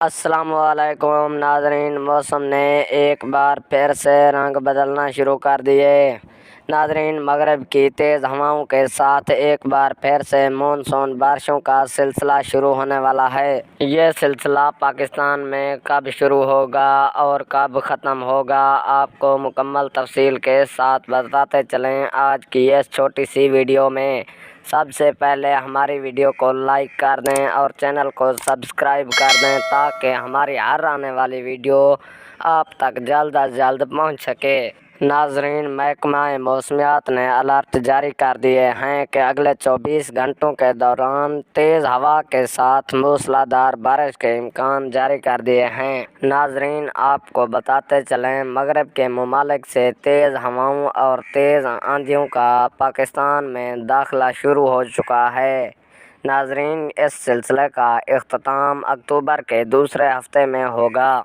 السلام علیکم ناظرین، موسم نے ایک بار پھر سے رنگ بدلنا شروع کر دیے۔ ناظرین، مغرب کی تیز ہواؤں کے ساتھ ایک بار پھر سے مونسون بارشوں کا سلسلہ شروع ہونے والا ہے۔ یہ سلسلہ پاکستان میں کب شروع ہوگا اور کب ختم ہوگا، آپ کو مکمل تفصیل کے ساتھ بتاتے چلیں آج کی اس چھوٹی سی ویڈیو میں۔ سب سے پہلے ہماری ویڈیو کو لائک کر دیں اور چینل کو سبسکرائب کر دیں تاکہ ہماری ہر آنے والی ویڈیو آپ تک جلد از جلد پہنچ سکے۔ ناظرین، محکمہ موسمیات نے الرٹ جاری کر دیے ہیں کہ اگلے 24 گھنٹوں کے دوران تیز ہوا کے ساتھ موسلادھار بارش کے امکان جاری کر دیے ہیں۔ ناظرین، آپ کو بتاتے چلیں، مغرب کے ممالک سے تیز ہواؤں اور تیز آندھیوں کا پاکستان میں داخلہ شروع ہو چکا ہے۔ ناظرین، اس سلسلے کا اختتام اکتوبر کے دوسرے ہفتے میں ہوگا۔